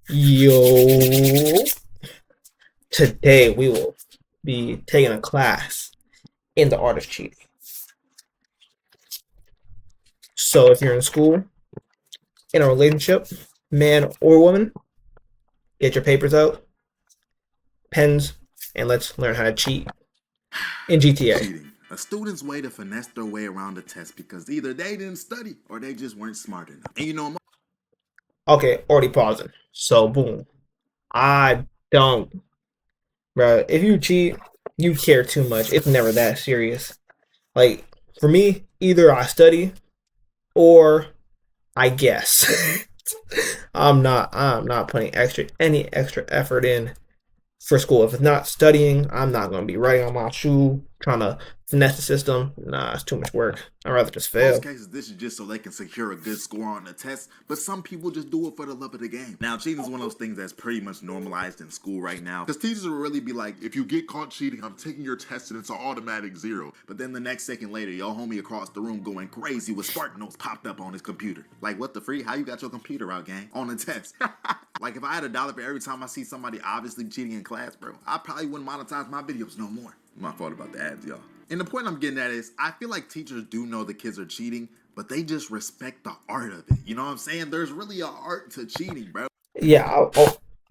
Yo, today we will be taking a class in the art of cheating. So, if you're in school, in a relationship, man or woman, get your papers out, pens, and let's learn how to cheat in GTA. Cheating. A student's way to finesse their way around a test because either they didn't study or they just weren't smart enough. And you know, Okay, already pausing. So, boom. I don't, bro. If you cheat, you care too much. It's never that serious. Like, for me, either I study or I guess. I'm not putting any extra effort in for school. If it's not studying, I'm not gonna be writing on my shoe, trying to finesse the system. Nah, it's too much work. I'd rather just most fail. cases, this is just so they can secure a good score on the test, but some people just do it for the love of the game. Now, cheating is one of those things that's pretty much normalized in school right now. Because teachers will really be like, if you get caught cheating, I'm taking your test and it's an automatic 0. But then the next second later, your homie across the room going crazy with Spark Notes popped up on his computer. Like, what the free? How you got your computer out, gang? On the test. Like, if I had $1 for every time I see somebody obviously cheating in class, bro, I probably wouldn't monetize my videos no more. My fault about the ads, y'all. And the point I'm getting at is, I feel like teachers do know the kids are cheating, but they just respect the art of it. You know what I'm saying? There's really an art to cheating, bro. Yeah,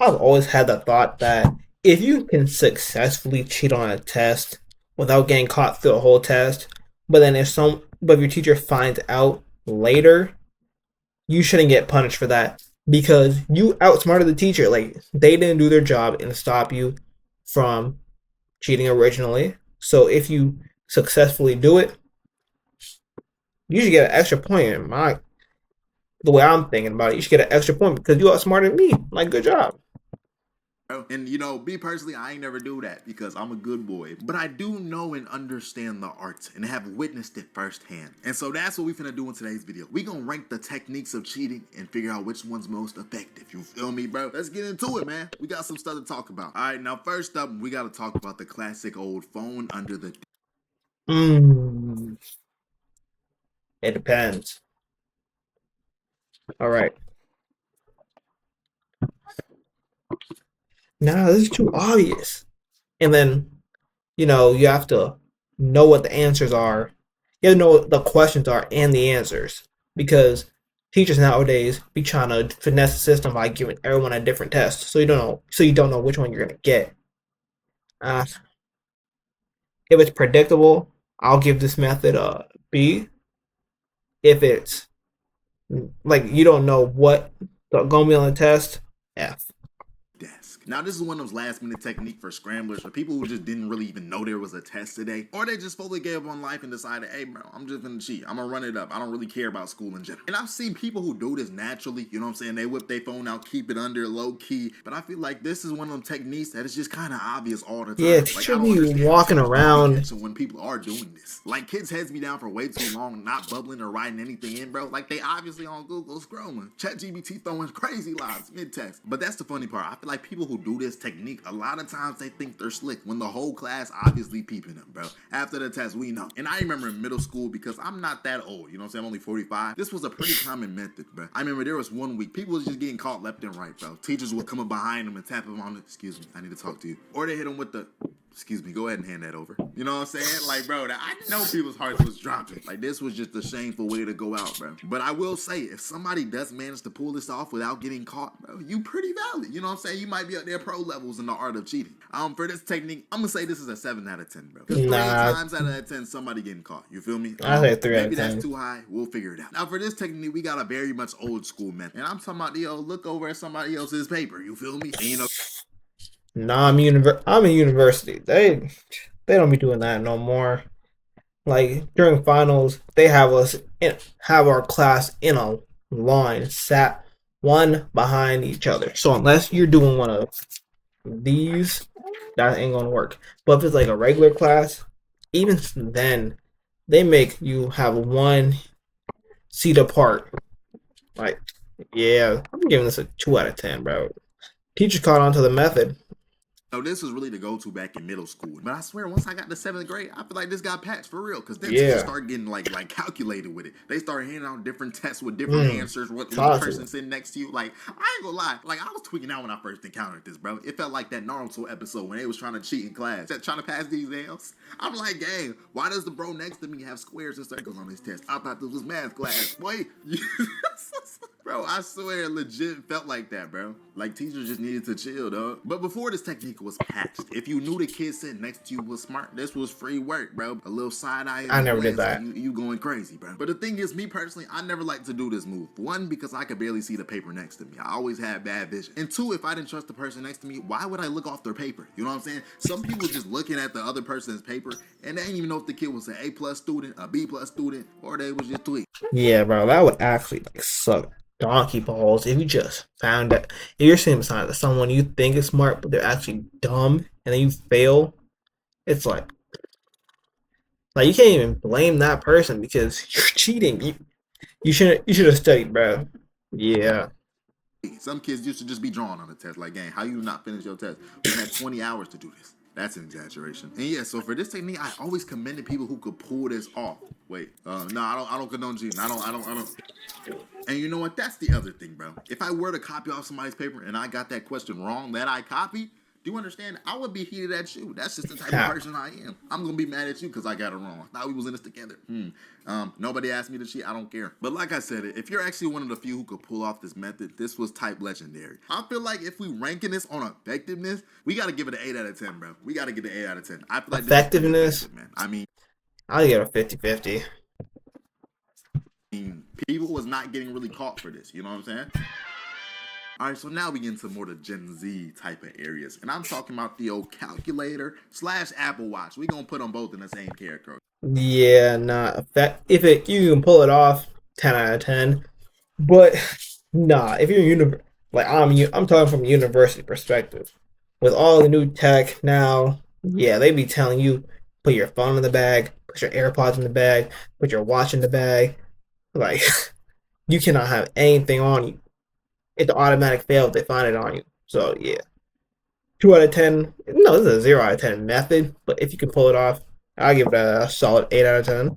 I've always had the thought that if you can successfully cheat on a test without getting caught through a whole test, but if your teacher finds out later, you shouldn't get punished for that because you outsmarted the teacher. Like they didn't do their job and stop you from cheating originally. So if you successfully do it, you should get an extra point. In my the way I'm thinking about it, you should get an extra point because you outsmarted me. Like good job. And you know, me personally, I ain't never do that because I'm a good boy. But I do know and understand the art and have witnessed it firsthand. And so that's what we finna do in today's video. We gonna rank the techniques of cheating and figure out which one's most effective. You feel me, bro? Let's get into it, man. We got some stuff to talk about. All right, now first up, we gotta talk about the classic old phone under the. Mm, it depends. All right. Nah, this is too obvious. And then, you have to know what the answers are. You have to know what the questions are and the answers. Because teachers nowadays be trying to finesse the system by giving everyone a different test. So you don't know which one you're gonna get. Uh, if it's predictable, I'll give this method a B. If it's like you don't know what gonna be on the test, F. Desk. Now, this is one of those last minute technique for scramblers, for people who just didn't really even know there was a test today, or they just fully gave up on life and decided, hey, bro, I'm just gonna cheat. I'm gonna run it up. I don't really care about school in general. And I've seen people who do this naturally, you know what I'm saying? They whip their phone out, keep it under low key. But I feel like this is one of them techniques that is just kind of obvious all the Yeah, time. Like, I teacher don't be understand how walking teachers don't be around. catching when people are doing this. Like, kids heads me down for way too long, not bubbling or writing anything in, bro. Like, they obviously on Google scrolling. ChatGPT throwing crazy lines mid-text. But that's the funny part. I feel like people who do this technique, a lot of times they think they're slick when the whole class obviously peeping them, bro. After the test, we know. And I remember in middle school, because I'm not that old, you know what I'm saying? I'm only 45. This was a pretty common method, bro. I remember there was one week, people was just getting caught left and right, bro. Teachers would come up behind them and tap them on the, excuse me, I need to talk to you. Or they hit them with the, excuse me, go ahead and hand that over. You know what I'm saying? Like, bro, I know people's hearts was dropping. Like, this was just a shameful way to go out, bro. But I will say, if somebody does manage to pull this off without getting caught, bro, you pretty valid. You know what I'm saying? You might be up there pro levels in the art of cheating. For this technique, I'm gonna say this is a 7 out of 10, bro. Because 3 Nah, times out of 10, somebody getting caught. You feel me? I say 3 out Maybe of that's 10. too high. We'll figure it out. Now, for this technique, we got a very much old school method. And I'm talking about, yo, look over at somebody else's paper. You feel me? And you know, Nah, I'm in university. They don't be doing that no more. Like during finals, they have our class in a line, sat one behind each other. So unless you're doing one of these, that ain't gonna work. But if it's like a regular class, even then, they make you have one seat apart. Like, yeah, I'm giving this a 2 out of 10, bro. Teacher caught on to the method. So this was really the go-to back in middle school. But I swear, once I got to 7th grade, I feel like this got patched for real. Because then teachers Yeah. started getting like calculated with it. They started handing out different tests with different Mm. answers. What the Talk to person me. sitting next to you. Like, I ain't gonna lie. Like, I was tweaking out when I first encountered this, bro. It felt like that Naruto episode when they was trying to cheat in class, trying to pass these exams. I'm like, gang, why does the bro next to me have squares and circles on his test? I thought this was math class. Boy, bro, I swear, it legit felt like that, bro. Like, teachers just needed to chill, dog. But before this technique was patched, if you knew the kid sitting next to you was smart, this was free work, bro. A little side eye. I never did that. You going crazy, bro. But the thing is, me personally, I never liked to do this move. One, because I could barely see the paper next to me. I always had bad vision. And two, if I didn't trust the person next to me, why would I look off their paper? You know what I'm saying? Some people just looking at the other person's paper and they didn't even know if the kid was an A+ student, a B+ student, or they was just tweaking. Yeah, bro, that would actually like suck donkey balls if you just found out if you're sitting beside someone you think is smart but they're actually dumb and then you fail. It's like you can't even blame that person because you're cheating. You should have studied, bro. Yeah. Some kids used to just be drawn on the test. Like, gang, how you not finish your test? We had 20 hours to do this. That's an exaggeration. And yeah, so for this technique, I always commended people who could pull this off. Wait, no, I don't condone cheating. I don't. And you know what? That's the other thing, bro. If I were to copy off somebody's paper and I got that question wrong that I copied, do you understand? I would be heated at you. That's just the type of person I am. I'm gonna be mad at you because I got it wrong. I thought we was in this together. Nobody asked me to cheat. I don't care. But like I said, if you're actually one of the few who could pull off this method, this was type legendary. I feel like if we ranking this on effectiveness, we gotta give it an 8 out of 10, bro. We gotta get an 8 out of 10. I feel like Effectiveness? man. I mean, I'll give it a 50-50. people was not getting really caught for this. You know what I'm saying? All right, so now we get into more the Gen Z type of areas. And I'm talking about the old calculator / Apple Watch. We're going to put them both in the same category. Yeah, nah. You can pull it off, 10 out of 10. But nah, if you're like I'm talking from a university perspective. With all the new tech now, yeah, they be telling you put your phone in the bag, put your AirPods in the bag, put your watch in the bag. Like you cannot have anything on you. It's an automatic fail if they find it on you. So yeah, 2 out of 10. No, this is a 0 out of 10 method. But if you can pull it off, I'll give it a solid 8 out of 10.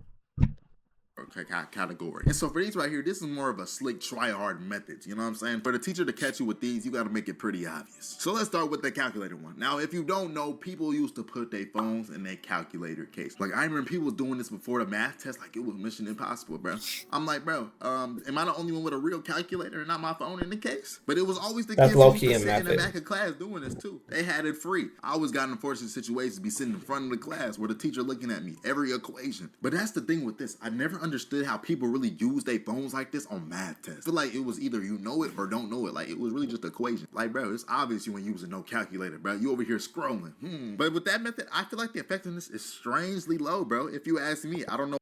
Category. And so for these right here, this is more of a slick try hard methods. You know what I'm saying? For the teacher to catch you with these, you got to make it pretty obvious. So let's start with the calculator one. Now, if you don't know, people used to put their phones in their calculator case. Like I remember people was doing this before the math test, like it was Mission Impossible, bro. I'm like, bro, am I the only one with a real calculator and not my phone in the case? But it was always the kids who used to sit in the back of class doing this too. They had it free. I always got in unfortunate situations to be sitting in front of the class where the teacher looking at me every equation. But that's the thing with this. I never understood how people really use their phones like this on math tests. I feel like it was either you know it or don't know it. Like it was really just an equation. Like, bro, it's obvious you ain't using no calculator, bro. You over here scrolling. But with that method, I feel like the effectiveness is strangely low, bro. If you ask me, I don't know.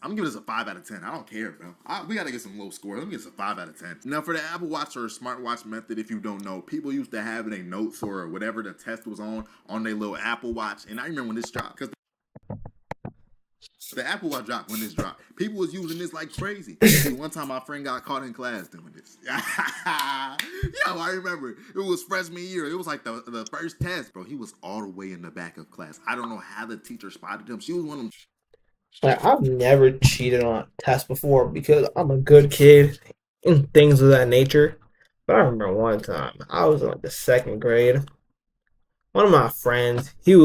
I'm giving this a 5 out of 10. I don't care, bro. We gotta get some low score. Let me get this a 5 out of 10. Now, for the Apple Watch or smartwatch method, if you don't know, people used to have their notes or whatever the test was on their little Apple Watch. And I remember when this dropped, because the Apple Watch dropped when this dropped. People was using this like crazy. One time my friend got caught in class doing this. Yo, I remember. It was freshman year. It was like the first test, bro. He was all the way in the back of class. I don't know how the teacher spotted him. She was one of them. Like, I've never cheated on a test before because I'm a good kid and things of that nature. But I remember one time I was in like the 2nd grade. One of my friends, we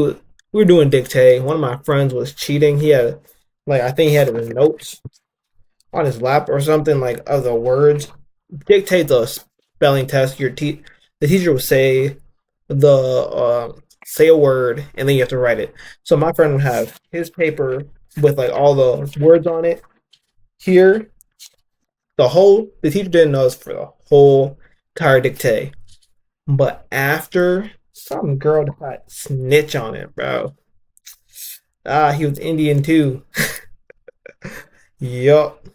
were doing dictate. One of my friends was cheating. He had I think he had his notes on his lap or something like of the words. Dictate the spelling test. The teacher would say say a word and then you have to write it. So my friend would have his paper with like all the words on it. Here, the teacher didn't know this for the whole entire dictate. But after, some girl got snitch on it, bro. He was Indian too. Yup.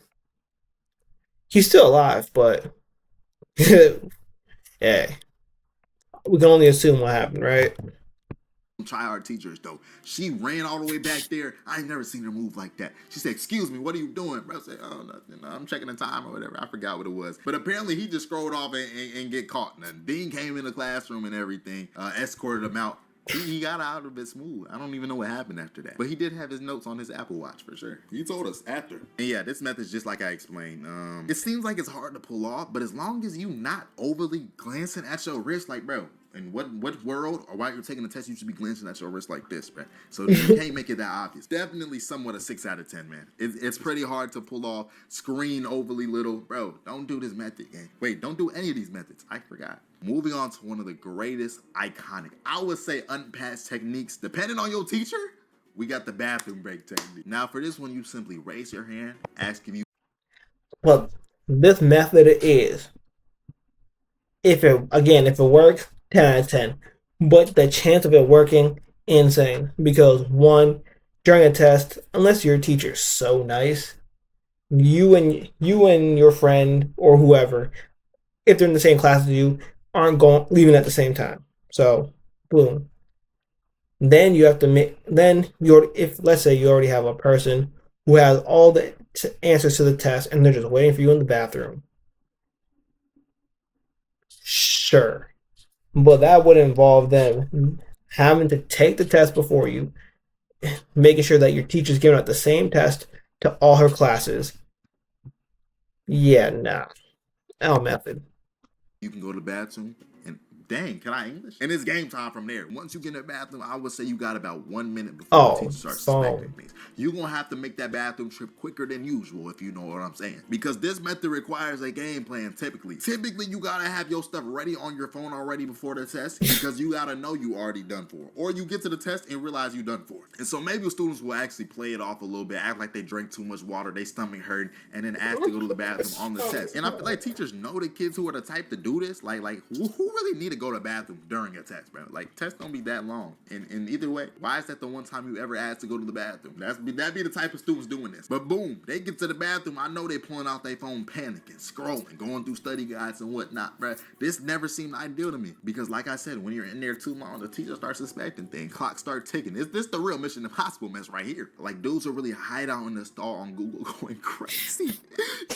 He's still alive, but hey, we can only assume what happened, right? tryhard teachers though. She ran all the way back there. I ain't never seen her move like that. She said, "Excuse me, what are you doing?" Bro said, "Oh, nothing. I'm checking the time or whatever." I forgot what it was. But apparently he just scrolled off and get caught. And the dean came in the classroom and everything, escorted him out. He got out of it smooth. I don't even know what happened after that. But he did have his notes on his Apple Watch for sure. He told us after. And yeah, this method's just like I explained. It seems like it's hard to pull off, but as long as you not overly glancing at your wrist, like, bro, in what world or while you're taking the test, you should be glancing at your wrist like this, bro. So you can't make it that obvious. Definitely somewhat a 6 out of 10, man. It's pretty hard to pull off. Screen overly little. Bro, don't do this method, gang. Wait, don't do any of these methods. I forgot. Moving on to one of the greatest, iconic, I would say unpassed techniques, depending on your teacher, we got the bathroom break technique. Now, for this one, you simply raise your hand, ask if you... Well, this method is, if it works, 10 out of 10. But the chance of it working, insane. Because one, during a test, unless your teacher's so nice, you and your friend or whoever, if they're in the same class as you, aren't leaving at the same time. So, boom. Then you have to if let's say you already have a person who has all the answers to the test and they're just waiting for you in the bathroom. Sure. But that would involve them having to take the test before you, making sure that your teacher's giving out the same test to all her classes. Yeah, nah. L method. You can go to the bathroom and dang, can I English? And it's game time from there. Once you get in the bathroom, I would say you got about 1 minute before the teacher starts suspecting things. You're going to have to make that bathroom trip quicker than usual, if you know what I'm saying. Because this method requires a game plan typically. Typically, you got to have your stuff ready on your phone already before the test because you got to know you already done for. Or you get to the test and realize you done for. And so maybe students will actually play it off a little bit, act like they drank too much water, they stomach hurt, and then ask to go to the bathroom on the test. And I feel like teachers know the kids who are the type to do this. Like who really need to go to the bathroom during a test, bro? Like, tests don't be that long. And either way, why is that the one time you ever asked to go to the bathroom? That'd be the type of students doing this. But boom, they get to the bathroom. I know they pulling out their phone, panicking, scrolling, going through study guides and whatnot, bro. This never seemed ideal to me because, like I said, when you're in there too long, the teacher starts suspecting things. Clocks start ticking. This the real Mission Impossible mess right here. Like, dudes will really hide out in the stall on Google going crazy.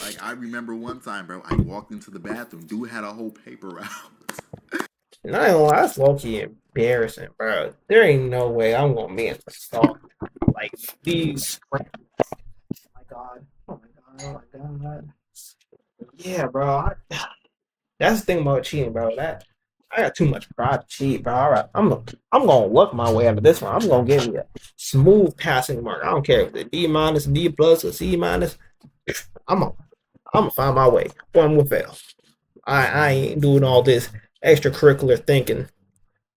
Like, I remember one time, bro, I walked into the bathroom. Dude had a whole paper out. Not even lie, that's low-key embarrassing, bro. There ain't no way I'm gonna be in the stall. Like, these. Oh my god. Oh my god. Oh my god. Yeah, bro. That's the thing about cheating, bro. That I got too much pride to cheat, bro. All right, I'm gonna work my way out of this one. I'm gonna give you a smooth passing mark. I don't care if it's D minus, D plus, or C minus. I'm gonna find my way, or I'm gonna fail. I ain't doing all this extracurricular thinking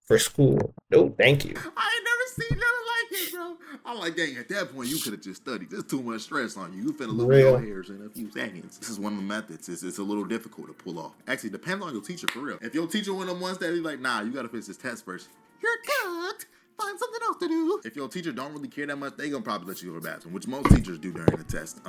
for school. No, thank you. I ain't never seen nothing like it, bro. I'm like, dang, at that point, you could have just studied. There's too much stress on you. You finna lose your hairs in a few seconds. This is one of the methods. It's a little difficult to pull off. Actually, depends on your teacher, for real. If your teacher one of them ones that be like, nah, you gotta finish this test first. You're good. Find something else to do. If your teacher don't really care that much, they gonna probably let you go to the bathroom, which most teachers do during the test.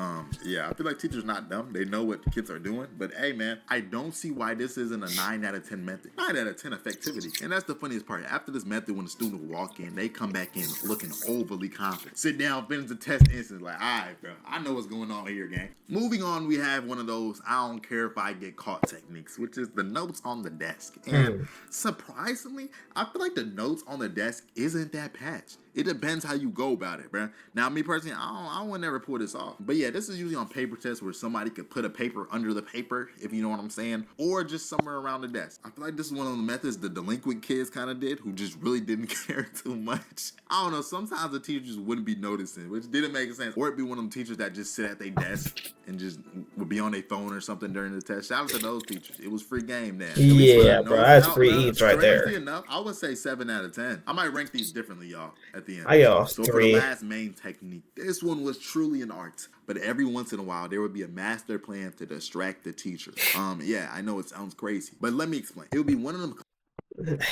Yeah, I feel like teachers not dumb. They know what kids are doing. But hey, man, I don't see why this isn't a 9 out of 10 method. 9 out of 10 effectivity. And that's the funniest part. After this method, when the student will walk in, they come back in looking overly confident. Sit down, finish the test instantly. Like, all right, bro, I know what's going on here, gang. Moving on, we have one of those I don't care if I get caught techniques, which is the notes on the desk. And surprisingly, I feel like the notes on the desk isn't that patched. It depends how you go about it, bro. Now, me personally, I would never pull this off. But yeah, this is usually on paper tests where somebody could put a paper under the paper, if you know what I'm saying, or just somewhere around the desk. I feel like this is one of the methods the delinquent kids kind of did, who just really didn't care too much. I don't know, sometimes the teachers wouldn't be noticing, which didn't make sense. Or it'd be one of them teachers that just sit at their desk and just would be on their phone or something during the test. Shout out to those teachers. It was free game then. Yeah, bro, that's free eats right there. Enough, I would say 7 out of 10. I might rank these differently, y'all, at the end. So 3. For the last main technique, this one was truly an art. But every once in a while, there would be a master plan to distract the teacher. Yeah, I know it sounds crazy, but let me explain. It would be one of them.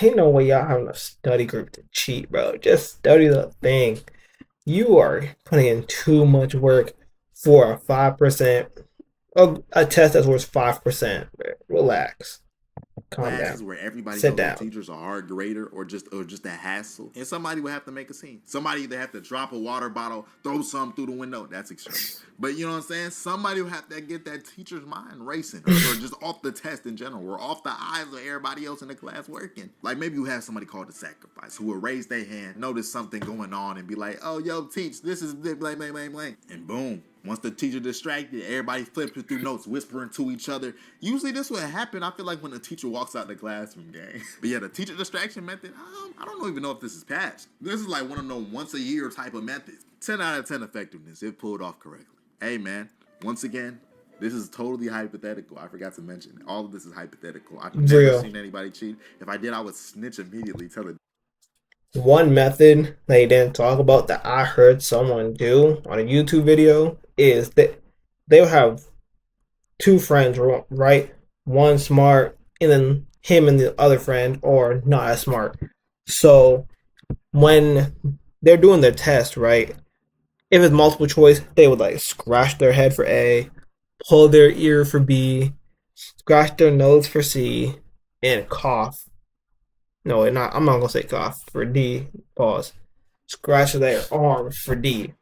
Ain't no way y'all having a study group to cheat, bro. Just study the thing. You are putting in too much work for a 5%, a test that's worth 5%. Relax. Calm classes down. where everybody Sit knows the down. teacher's a hard grader or just a hassle, and somebody would have to make a scene. Somebody either have to drop a water bottle, throw something through the window. That's extreme. But you know what I'm saying? Somebody would have to get that teacher's mind racing, or just off the test in general, or off the eyes of everybody else in the class working. Like maybe you have somebody called a sacrifice who will raise their hand, notice something going on, and be like, "Oh, yo, teach, this is blank, blank, blank, blank," and boom. Once the teacher distracted, everybody flipping through notes, whispering to each other. Usually this would happen, I feel like, when the teacher walks out the classroom, gang. But yeah, the teacher distraction method, I don't even know if this is patched. This is like one of those once a year type of methods. 10 out of 10 effectiveness, if pulled off correctly. Hey man, once again, this is totally hypothetical. I forgot to mention. All of this is hypothetical. I've never Real. seen anybody cheat. If I did, I would snitch immediately, tell it. One method they didn't talk about that I heard someone do on a YouTube video is that they'll have two friends, right? One smart, and then him and the other friend, or not as smart. So when they're doing their test, right? If it's multiple choice, they would like scratch their head for A, pull their ear for B, scratch their nose for C, and cough. No, not. I'm not gonna say cough for D. Pause. Scratch their arm for D.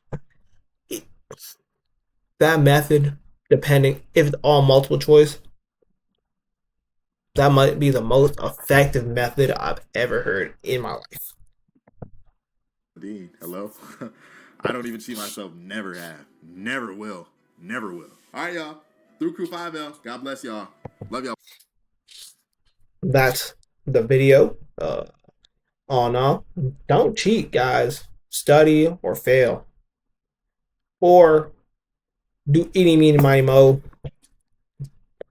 That method, depending if it's all multiple choice, that might be the most effective method I've ever heard in my life. Dean, hello? I don't even see myself never have. Never will. Never will. All right, y'all. Through Crew 5L. God bless y'all. Love y'all. That's the video. All in all, don't cheat, guys. Study or fail. Or do eeny, meeny, miny, mo.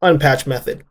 Unpatched method.